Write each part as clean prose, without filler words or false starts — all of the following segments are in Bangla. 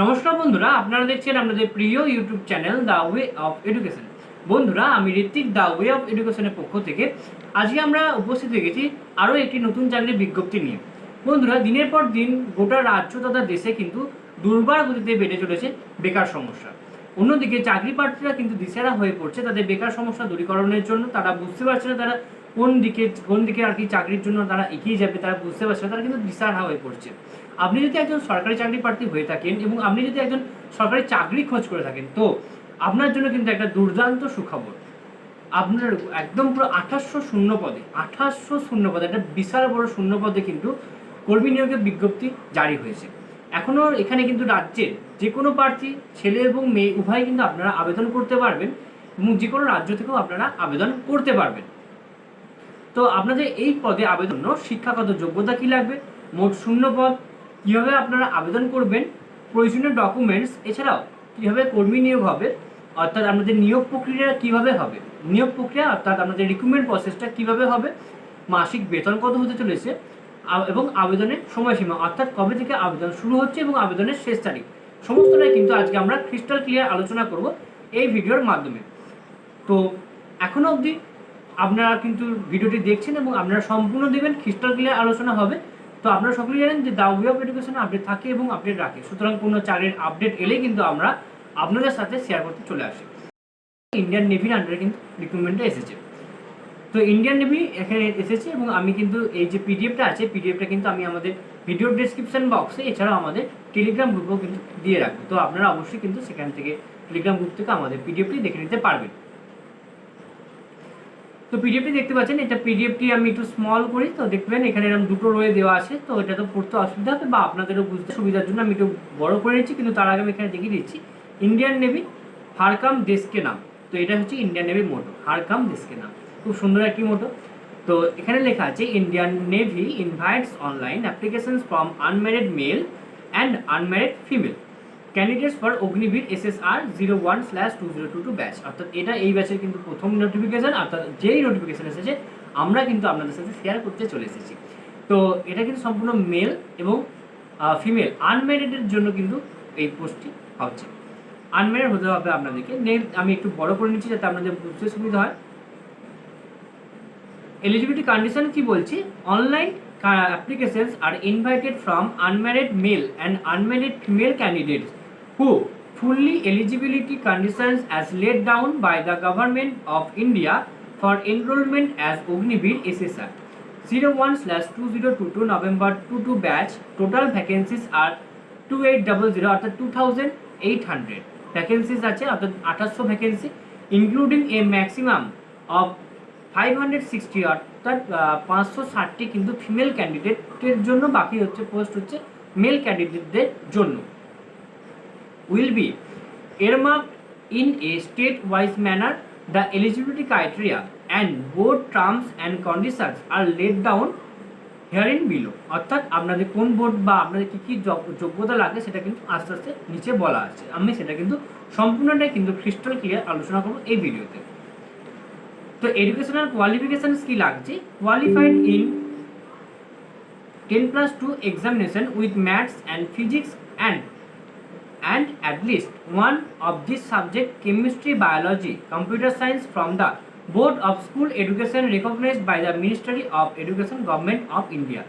নমস্কার বন্ধুরা, আপনারা দেখছেন আমাদের প্রিয় YouTube channel the way of education. বন্ধুরা, আমি ঋত্বিক দ্য ওয়ে অফ এডুকেশনের পক্ষ থেকে আজকে আমরা উপস্থিত হয়ে গেছি আরও একটি নতুন চাকরির বিজ্ঞপ্তি নিয়ে। বন্ধুরা, দিনের পর দিন গোটা রাজ্য তথা দেশে কিন্তু দুর্বার গতিতে বেড়ে চলেছে বেকার সমস্যা। অন্যদিকে চাকরি প্রার্থীরা কিন্তু দিশেহারা হয়ে পড়ছে তাদের বেকার সমস্যা দূরীকরণের জন্য। তারা বুঝতে পারছে না তারা কোন দিকে আর কি চাকরির জন্য তারা এগিয়ে যাবে, তারা বুঝতে পারছে না, তারা কিন্তু দিশেহারা হয়ে পড়ছে। আপনি যদি একজন সরকারি চাকরি প্রার্থী হয়ে থাকেন এবং আপনি যদি একজন সরকারি চাকরি খোঁজ করে থাকেন, তো আপনার জন্য কিন্তু একটা দুর্দান্ত সুখবর। আপনার একদম পুরো 2800 শূন্য পদে একটা বিশাল বড় শূন্য পদে কিন্তু কর্মী নিয়োগের বিজ্ঞপ্তি জারি হয়েছে। এখনও এখানে কিন্তু রাজ্যের যে কোনো প্রার্থী, ছেলে এবং মেয়ে উভয় কিন্তু আপনারা আবেদন করতে পারবেন এবং যে কোনো রাজ্য থেকেও আপনারা আবেদন করতে পারবেন। তো আপনাদের এই পদে আবেদন শিক্ষাগত যোগ্যতা কী লাগবে, মোট শূন্য পদ, কীভাবে আপনারা আবেদন করবেন, প্রয়োজনীয় ডকুমেন্টস, এছাড়াও কীভাবে কর্মী নিয়োগ হবে, অর্থাৎ আপনাদের নিয়োগ প্রক্রিয়া কীভাবে হবে, নিয়োগ প্রক্রিয়া অর্থাৎ আপনাদের রিক্রুটমেন্ট প্রসেসটা কীভাবে হবে, মাসিক বেতন কত হতে চলেছে এবং আবেদনের সময়সীমা অর্থাৎ কবে থেকে আবেদন শুরু হচ্ছে এবং আবেদনের শেষ তারিখ, সমস্তটাই কিন্তু আজকে আমরা ক্রিস্টাল ক্লিয়ার আলোচনা করব এই ভিডিওর মাধ্যমে। তো এখনও অবধি আপনারা কিন্তু ভিডিওটি দেখছেন এবং আপনারা সম্পূর্ণ দেবেন, ক্রিস্টাল ক্লিয়ার আলোচনা হবে। তো আপনারা সকলেই জানেন যে the way of education update থাকে এবং আপডেট রাখে, সুতরাং কোনো চাকরির আপডেট এলেই কিন্তু আমরা আপনাদের সাথে শেয়ার করতে চলে আসি। ইন্ডিয়ান নেভির আন্ডারে কিন্তু রিক্রুটমেন্টটা এসেছে। তো ইন্ডিয়ান নেভি এখানে এসেছে এবং আমি কিন্তু এই যে পিডিএফটা আছে, পিডিএফটা কিন্তু আমি আমাদের ভিডিও ডেসক্রিপশন বক্সে এছাড়াও আমাদের টেলিগ্রাম গ্রুপেও কিন্তু দিয়ে রাখবো। তো আপনারা অবশ্যই কিন্তু সেখান থেকে টেলিগ্রাম গ্রুপ থেকে আমাদের পিডিএফটি দেখে নিতে পারবেন। তো পিডিএফটি দেখতে পাচ্ছেন, এটা পিডিএফটি আমি একটু স্মল করি, তো দেখবেন এখানে এরকম দুটো রয়ে দেওয়া আছে। তো এটা তো পড়তে অসুবিধা হবে বা আপনাদেরও বুঝতে সুবিধার জন্য আমি একটু বড় করে নিচ্ছি, কিন্তু তার আগে আমি এখানে দেখিয়ে দিচ্ছি ইন্ডিয়ান নেভি হার কাম দেশ কে নাম। তো এটা হচ্ছে ইন্ডিয়ান নেভির মোটো, হার কাম দেশ কে নাম, খুব সুন্দর একটি মোটো। তো এখানে লেখা আছে Indian navy invites online applications from unmarried male and unmarried female candidates for Agniveer SSR 01/2022 batch. অর্থাৎ এটা এই ব্যাচের কিন্তু প্রথম নোটিফিকেশান, অর্থাৎ যেই নোটিফিকেশান এসেছে আমরা কিন্তু আপনাদের সাথে শেয়ার করতে চলে এসেছি। তো এটা কিন্তু সম্পূর্ণ মেল এবং ফিমেল আনম্যারিডের জন্য কিন্তু এই পোস্টটি হচ্ছে। আনম্যারিড হতে হবে আপনাদেরকে। আমি একটু বড় করে নিচ্ছি যাতে আপনাদের বুঝতে সুবিধা হয়। এলিজিবিলিটি কন্ডিশন কি বলছি, online applications are invited from unmarried male and unmarried female candidates who fully eligibility conditions as laid down by the government of India for enrollment as Agniveer SSR 01/2022 November 22 batch. Total vacancies are 2800 অর্থাৎ 2800 ভ্যাকেন্সিস আছে, অর্থাৎ 2800 vacancy, including A maximum of 560 অর্থাৎ 560টি কিন্তু ফিমেল ক্যান্ডিডেটের জন্য, বাকি হচ্ছে পোস্ট হচ্ছে মেল ক্যান্ডিডেটদের জন্য। Will be earmarked in a state-wise manner. The eligibility criteria and board terms and conditions are laid down herein below. অর্থাৎ আপনাদের কোন বোর্ড বা আপনাদের কী কী যোগ্যতা লাগে সেটা কিন্তু আস্তে আস্তে নিচে বলা আছে। আমি সেটা কিন্তু সম্পূর্ণটাই কিন্তু ক্রিস্টাল ক্লিয়ার আলোচনা করবো এই ভিডিওতে। তো এডুকেশনাল কোয়ালিফিকেশনস কি লাগছে, qualified in 10+2 examination with maths and physics and at least one of this subject chemistry, biology, computer science from the board of school education recognized by the Ministry of Education, Government of India.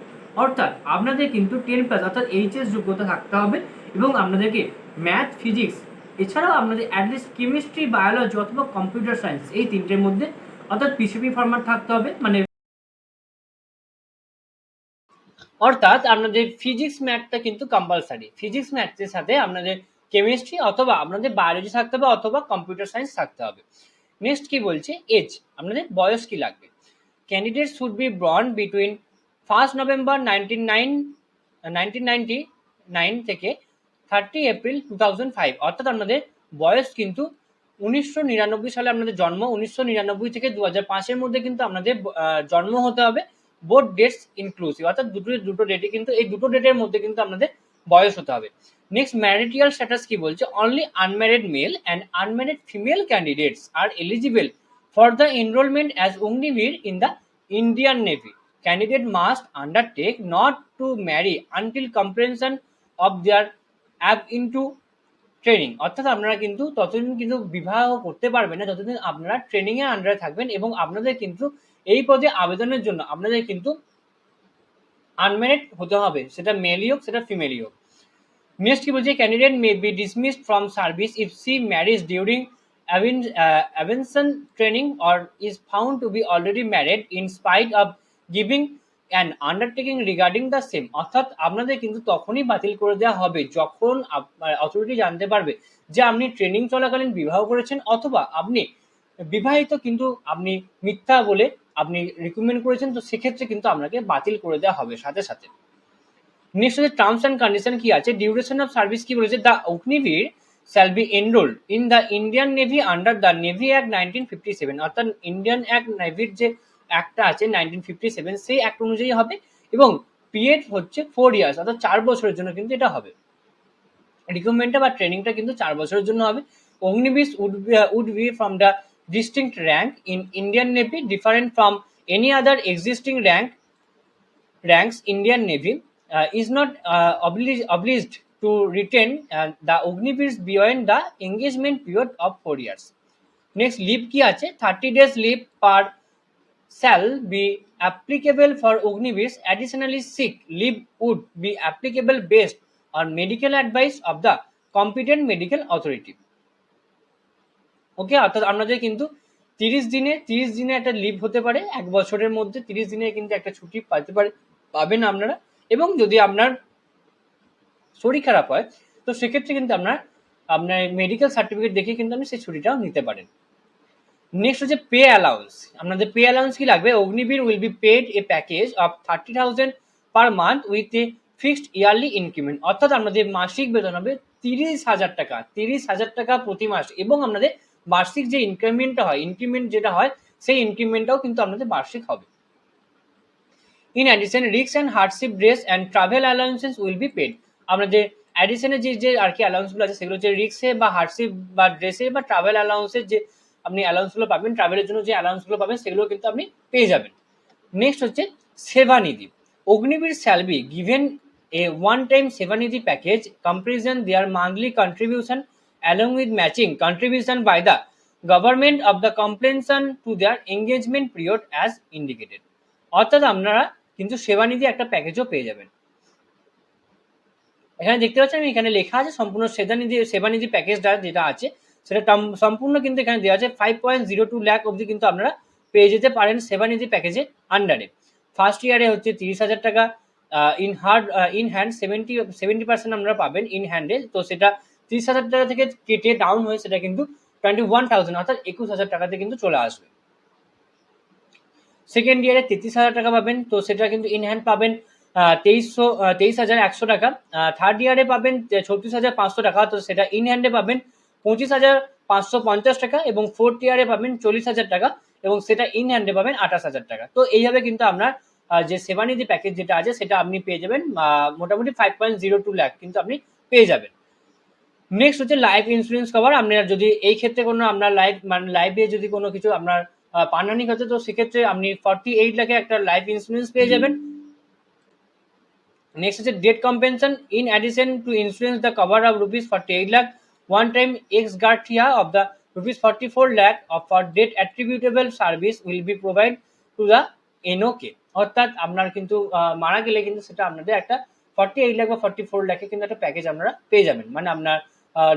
অর্থাৎ আপনাদের কিন্তু 10+ অর্থাৎ HS যোগ্যতা থাকতে হবে এবং আপনাদেরকে ম্যাথ, ফিজিক্স এছাড়াও আপনাদের অ্যাটলিস্ট কেমিস্ট্রি, বায়োলজি অথবা কম্পিউটার সায়েন্স এই তিনটের মধ্যে অর্থাৎ পিসিবি ফরম্যাট থাকতে হবে। মানে অর্থাৎ আপনাদের ফিজিক্স ম্যাথটা কিন্তু কম্পালসারি, ফিজিক্স ম্যাথের সাথে আপনাদের কেমিস্ট্রি অথবা আপনাদের বায়োলজি থাকতে হবে অথবা কম্পিউটার সায়েন্স থাকতে হবে। নেক্সট কি বলছে, এজ, আপনাদের বয়স কি লাগবে। Candidate should be born between 1 November 1999 থেকে 30 April 2005। অর্থাৎ আপনাদের বয়স কিন্তু 1999 সালে আপনাদের জন্ম, 1999 থেকে 2005-এর মধ্যে কিন্তু আপনাদের জন্ম হতে হবে, বোথ ডেটস ইনক্লুসিভ, অর্থাৎ দুটো ডেটে কিন্তু এই দুটো ডেটের মধ্যে কিন্তু আপনাদের বয়স হতে হবে। নেক্সট ম্যারিটাল স্ট্যাটাস কি বলছে, only unmarried male and unmarried female candidates are eligible for the enrolment as Agniveer in the Indian navy. Candidate must undertake not to marry until comprehension of their app into training, অর্থাৎ আপনারা কিন্তু ততদিন কিন্তু বিবাহ করতে পারবেন না যতদিন আপনারা ট্রেনিংয়ের আন্ডারে থাকবেন, এবং আপনাদের কিন্তু এই পদে আবেদনের জন্য আপনাদের কিন্তু আনম্যারিড হতে হবে, সেটা মেলই হোক সেটা ফিমেলই হোক। নেক্সট কি বলছে, candidate may be dismissed from service if she marriage during avention training or is found to be already married in spite of giving an undertaking regarding the same, অর্থাৎ আপনাদের কিন্তু তখনই বাতিল করে দেওয়া হবে যখন অথরিটি জানতে পারবে যে আপনি ট্রেনিং চলাকালীন বিবাহ করেছেন, অথবা আপনি বিবাহিত কিন্তু আপনি মিথ্যা বলে আপনি রিক্রুটমেন্ট করেছেন, তো সেক্ষেত্রে কিন্তু আপনাকে বাতিল করে দেওয়া হবে সাথে সাথে। নেক্সট হচ্ছে টার্মস অ্যান্ড কন্ডিশন কি আছে, ডিউরেশন অফ সার্ভিস কি বলেছে, the Agniveer shall B enrolled in the Indian navy under the navy act 1957, অর্থাৎ ইন্ডিয়ান অ্যাক্ট নেভির যে অ্যাক্টটা আছে 1957 সেই অ্যাক্ট অনুযায়ী হবে, এবং পিরিয়ড হচ্ছে 4 ইয়ার্স, অর্থাৎ 4 বছরের জন্য কিন্তু এটা হবে। রিক্রুটমেন্টটা বা ট্রেনিংটা কিন্তু 4 বছরের জন্য হবে। Agniveer would be from the distinct rank in Indian Navy different from any other existing ranks Indian Navy is not obliged to retain the Agniveers beyond the engagement period of 4 years. Next, leave কি আছে, 30 days leave per shall be applicable for Agniveers. Additionally, sick leave would be applicable based on medical advice of the competent medical authority. ওকে, অর্থাৎ আপনাদের কিন্তু 30 দিনে একটা লিভ হতে পারে, 1 বছরের মধ্যে 30 দিনে কিন্তু একটা ছুটি পাবেন আপনারা, এবং যদি আপনার শরীর খারাপ হয় তো সেক্ষেত্রে কিন্তু আপনার মেডিকেল সার্টিফিকেট দেখে কিন্তু আপনি সেই ছুটিটাও নিতে পারেন। নেক্সট হচ্ছে পে অ্যালাউন্স, আপনাদের পে অ্যালাউন্স কি লাগবে, Agniveer will be paid a package of 30,000 per month with a fixed yearly increment, অর্থাৎ আপনাদের মাসিক বেতন হবে 30,000 টাকা, 30,000 টাকা প্রতি মাস, এবং আপনাদের বার্ষিক যে ইনক্রিমেন্টটা হয়, ইনক্রিমেন্ট যেটা হয় সেই ইনক্রিমেন্টটাও কিন্তু আপনাদের বার্ষিক হবে। In addition risk and hardship dress and travel allowances will be paid, আপনাদের অ্যাডিশনে যে আর কি অ্যালাউন্সগুলো আছে সেগুলো হচ্ছে রিক্সে বা হার্ডশিপ বা ড্রেসে বা ট্রাভেল অ্যালাউন্সের যে আপনি অ্যালাউন্সগুলো পাবেন, ট্রাভেলের জন্য যে অ্যালাউন্সগুলো পাবেন সেগুলো কিন্তু আপনি পেয়ে যাবেন। নেক্সট হচ্ছে Seva Nidhi, Agniveer shall be given a one time Seva Nidhi package comparison their monthly contribution along with matching contribution by the government of the compensation to their engagement period as indicated, অর্থাৎ আপনারা কিন্তু সেবানিধি একটা প্যাকেজও পেয়ে যাবেন। এখানে দেখতে পাচ্ছেন এখানে লেখা আছে সম্পূর্ণ সেবানিধি প্যাকেজটা যেটা আছে সেটা সম্পূর্ণ কিন্তু এখানে দেওয়া আছে 5.02 লাখ অবধি কিন্তু আপনারা পেয়ে যেতে পারেন সেবানিধি প্যাকেজে আন্ডারে। ফার্স্ট ইয়ারে হচ্ছে 30,000 টাকা ইন হ্যান্ড 70% আপনারা পাবেন ইন হ্যান্ডে, তো সেটা 30,000 টাকা থেকে কেটে ডাউন হয়ে সেটা কিন্তু 21,000 অর্থাৎ 21,000 টাকাতে কিন্তু চলে আসবে। সেকেন্ড ইয়ারে 33,000 টাকা পাবেন, তো সেটা কিন্তু ইন হ্যান্ড পাবেন 23,100 টাকা। থার্ড ইয়ারে পাবেন 36,500 টাকা, তো সেটা ইন হ্যান্ডে পাবেন 25,550 টাকা, এবং ফোর্থ ইয়ারে পাবেন 40,000 টাকা, এবং সেটা ইন হ্যান্ডে পাবেন 28,000 টাকা। তো এইভাবে কিন্তু আপনার যে সেবানিধি প্যাকেজ যেটা আছে সেটা আপনি পেয়ে যাবেন মোটামুটি 5.02 লাখ কিন্তু আপনি পেয়ে যাবেন। নেক্সট হচ্ছে লাইফ ইন্স্যুরেন্স কভার, আপনারা যদি এই ক্ষেত্রে কোনো আপনার লাইফে যদি কোনো কিছু আপনার প্রাণহানি হচ্ছে তো সেক্ষেত্রে আপনি 48 লাখে একটা লাইফ ইন্স্যুরেন্স পেয়ে যাবেন। নেক্সট হচ্ছে death compensation in addition to insurance the cover of ₹48 lakh one time ex gratia of the ₹44 lakh of for death attributable service will be provide to the NOK, অর্থাৎ আপনার কিন্তু মারা গেলে কিন্তু সেটা আপনাদের একটা 48 লাখ বা 44 লাখে কিন্তু একটা প্যাকেজ আপনারা পেয়ে যাবেন, মানে আপনার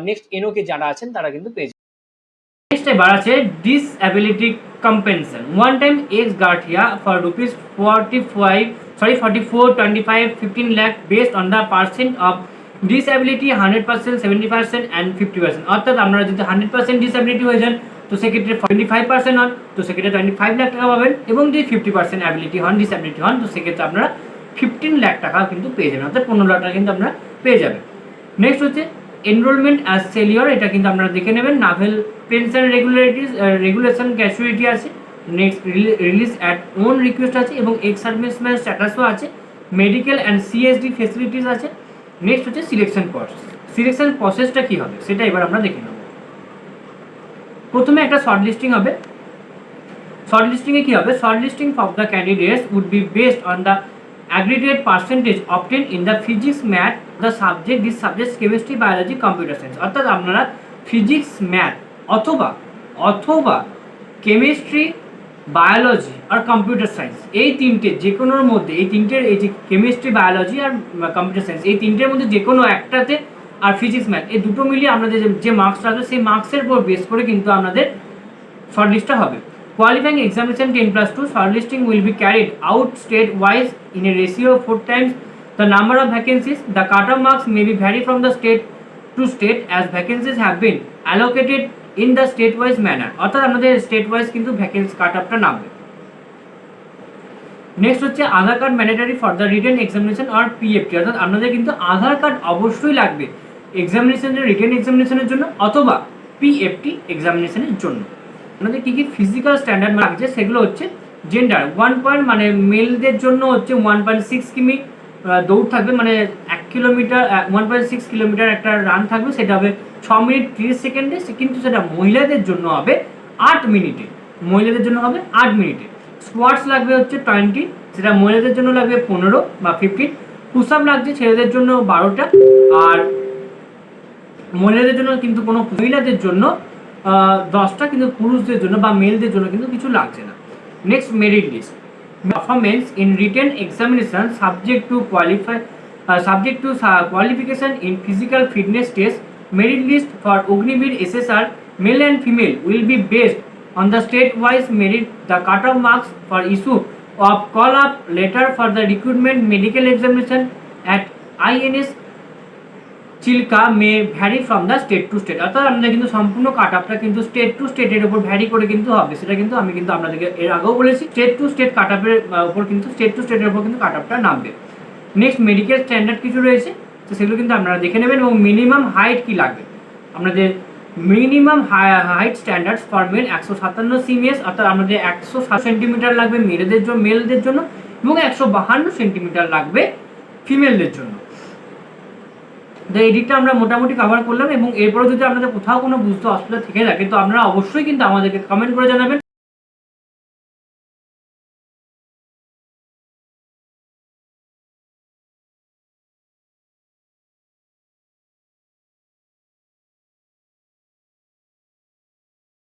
নেক্সট এনওকে যারা আছেন তারা কিন্তু পেয়ে যাবেন। নেক্সট এবার আছে disability compensation one time ex gratia for ₹44, 25, 15 lakh based on the percent of disability 100%, 70% and 50%, অর্থাৎ আপনারা যদি 100% ডিসএবিলিটি হয়ে যান তো সেক্ষেত্রে 25% হন তো সেক্ষেত্রে 25 লাখ টাকা পাবেন, এবং যদি 50% অ্যাবিলিটি হন ডিসএবিলিটি হন তো সেক্ষেত্রে আপনারা 15 লাখ টাকা কিন্তু পেয়ে যাবেন, অর্থাৎ 15 লাখ টাকা কিন্তু আপনারা পেয়ে যাবেন। নেক্সট হচ্ছে এনরোলমেন্ট অ্যাজ সেলিয়র, এটা কিন্তু আপনারা দেখে নেবেন। নাভেল পেনশন রেগুলেশন ক্যাচুইটি আছে। Next release at own request আছে, এবং এক্স সার্ভিসম্যান স্ট্যাটাসও আছে। মেডিকেল অ্যান্ড সিএসডি ফেসিলিটিস আছে। নেক্সট হচ্ছে সিলেকশন প্রসেসটা কী হবে সেটা এবার আমরা দেখে নেব। প্রথমে একটা শর্ট লিস্টিং হবে। শর্ট লিস্টিংয়ে কী হবে, shortlisting of the candidates would be based on the aggregate percentage obtained in the physics, math the subject this subject chemistry biology computer science, অর্থাৎ আপনারা ফিজিক্স ম্যাথ অথবা কেমিস্ট্রি বায়োলজি আর কম্পিউটার সায়েন্স এই তিনটে যে কোনোর মধ্যে, এই তিনটের এই যে কেমিস্ট্রি বায়োলজি আর কম্পিউটার সায়েন্স এই তিনটের মধ্যে যে কোনো একটাতে, আর ফিজিক্স ম্যাথ এই দুটো মিলিয়ে আপনাদের যে মার্কস আসবে সেই মার্কসের উপর বেস করে কিন্তু আপনাদের শর্টলিস্টটা হবে। Qualifying examination 10+2 shortlisting will be carried out state wise in a ratio of 4 times the number of vacancies. The cut-off marks may be vary from the state to state as vacancies have been allocated in the state wise manner, অর্থাৎ আমাদের স্টেট ওয়াইজ কিন্তু ভ্যাকেন্সি কাট আপটা নামবে। নেক্সট হচ্ছে Aadhaar card mandatory for the written examination আর পিএফটি, অর্থাৎ আপনাদের কিন্তু আধার কার্ড অবশ্যই লাগবে এক্সামিনেশনের রিটেন এক্সামিনেশনের জন্য অথবা পিএফটি এক্সামিনেশনের জন্য। আপনাদের কী কী ফিজিক্যাল স্ট্যান্ডার্ড লাগছে সেগুলো হচ্ছে জেন্ডার 1 পয়েন্ট, মানে মেলদের জন্য হচ্ছে 1.6 কিমি দৌড় থাকবে, মানে 1 কিলোমিটার 1.6 কিলোমিটার একটা রান থাকবে, সেটা হবে 6 মিনিট 30 সেকেন্ডে, কিন্তু সেটা মহিলাদের জন্য হবে 8 মিনিটে, মহিলাদের জন্য হবে 8 মিনিটে। স্কোয়াটস লাগবে হচ্ছে 20, সেটা মহিলাদের জন্য লাগবে 15 বা 15। পুশ আপ লাগছে ছেলেদের জন্য 12টা, আর মহিলাদের জন্য কিন্তু কোনো মহিলাদের জন্য 10টা, কিন্তু পুরুষদের জন্য বা মেলদের জন্য কিন্তু কিছু লাগছে না। Next merit list performance in written examination subject to qualification in physical fitness test. Merit list for Agniveer SSR male and female will be based on the state-wise merit. The cut-off marks for issue of call-up letter for the recruitment medical examination at INS Chilka may vary from the state to state, অর্থাৎ আমাদের কিন্তু সম্পূর্ণ কাট আপটা কিন্তু স্টেট টু স্টেটের উপর ভ্যারি করে কিন্তু হবে, সেটা কিন্তু আমি কিন্তু আপনাদেরকে এর আগেও বলেছি। স্টেট টু স্টেট কাট আপের উপর কিন্তু স্টেট টু স্টেটের উপর কিন্তু কাট আপটা নামবে। নেক্সট মেডিকেল স্ট্যান্ডার্ড কিছু রয়েছে, তো সেগুলো কিন্তু আপনারা দেখে নেবেন, এবং মিনিমাম হাইট কি লাগবে আপনাদের minimum height standards for mail 157 CMS, অর্থাৎ আমাদের 107 সেন্টিমিটার লাগবে মেলদের জন্য এবং 152 সেন্টিমিটার লাগবে ফিমেলদের জন্য। তো এই দিকটা আমরা মোটামুটি কভার করলাম, এবং এরপরে যদি আপনাদের কোথাও কোনো বুঝতে অসুবিধা থেকে থাকে তো আপনারা অবশ্যই কিন্তু আমাদেরকে কমেন্ট করে জানাবেন।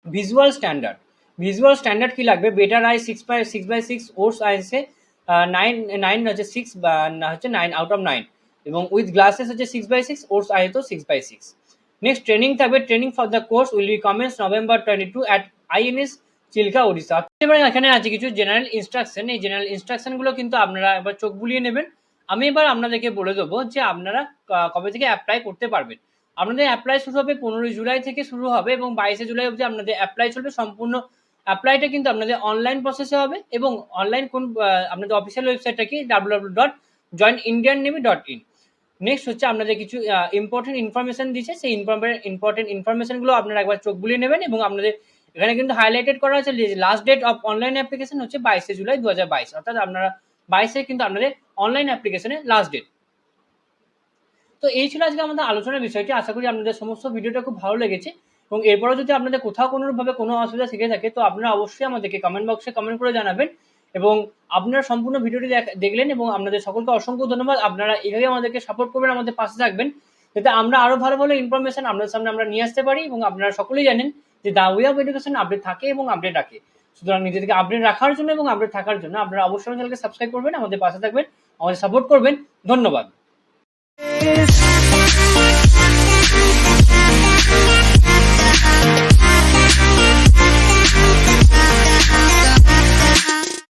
ভিজুয়াল স্ট্যান্ডার্ড কি লাগবে? বেটার আই 6/6 ওর্স আইসে 9 হচ্ছে 6 বা হচ্ছে 9 আউট অফ 9, এবং উইথ গ্লাসেস হচ্ছে 6/6, ওর্স আই তো 6/6। নেক্সট ট্রেনিং থাকবে, training for the course will be commence November 22 at INS Chilka Odisha. এবারে এখানে আছে কিছু জেনারেল ইনস্ট্রাকশন, এই জেনারেল ইনস্ট্রাকশনগুলো কিন্তু আপনারা এবার চোখ বুলিয়ে নেবেন। আমি এবার আপনাদেরকে বলে দেবো যে আপনারা কবে থেকে অ্যাপ্লাই করতে পারবেন। আপনাদের অ্যাপ্লাই শুরু হবে 15 জুলাই থেকে শুরু হবে, এবং 22 জুলাই অবধি আপনাদের অ্যাপ্লাই চলবে। সম্পূর্ণ অ্যাপ্লাইটা কিন্তু আপনাদের অনলাইন প্রসেসে হবে, এবং অনলাইন কোন আপনাদের অফিসিয়াল ওয়েবসাইটটা কি www.joinIndianNavy.in। নেক্সট হচ্ছে আপনাদের কিছু ইম্পর্টেন্ট ইনফরমেশন দিচ্ছে, সেই ইম্পর্টেন্ট ইনফরমেশনগুলো আপনারা একবার চোখ বুলিয়ে নেবেন, এবং আপনাদের এখানে কিন্তু হাইলাইটেড করা আছে যে last date of online application হচ্ছে 22 জুলাই 2022, অর্থাৎ আপনারা 22 কিন্তু আপনাদের অনলাইন অ্যাপ্লিকেশনের লাস্ট ডেট। তো এই ছিল আজকে আমাদের আলোচনার বিষয়টি। আশা করি আপনাদের সমস্ত ভিডিওটা খুব ভালো লেগেছে, এবং এরপরে যদি আপনাদের কোথাও কোনোভাবে কোনো অসুবিধা থেকে থাকে তো আপনারা অবশ্যই আমাদেরকে কমেন্ট বক্সে কমেন্ট করে জানাবেন, এবং আপনারা সম্পূর্ণ ভিডিওটি দেখলেন, এবং আপনাদের সকলকে অসংখ্য ধন্যবাদ। আপনারা এইভাবে আমাদেরকে সাপোর্ট করবেন, আমাদের পাশে থাকবেন, যাতে আমরা আরও ভালো ভালো ইনফরমেশন আপনাদের সামনে আমরা নিয়ে আসতে পারি। এবং আপনারা সকলেই জানেন যে the way of education update থাকে এবং আপডেট রাখে, সুতরাং নিজেদেরকে আপডেট রাখার জন্য এবং আপডেট থাকার জন্য আপনারা অবশ্যই চ্যানেলকে সাবস্ক্রাইব করবেন, আমাদের পাশে থাকবেন, আমাদের সাপোর্ট করবেন। ধন্যবাদ।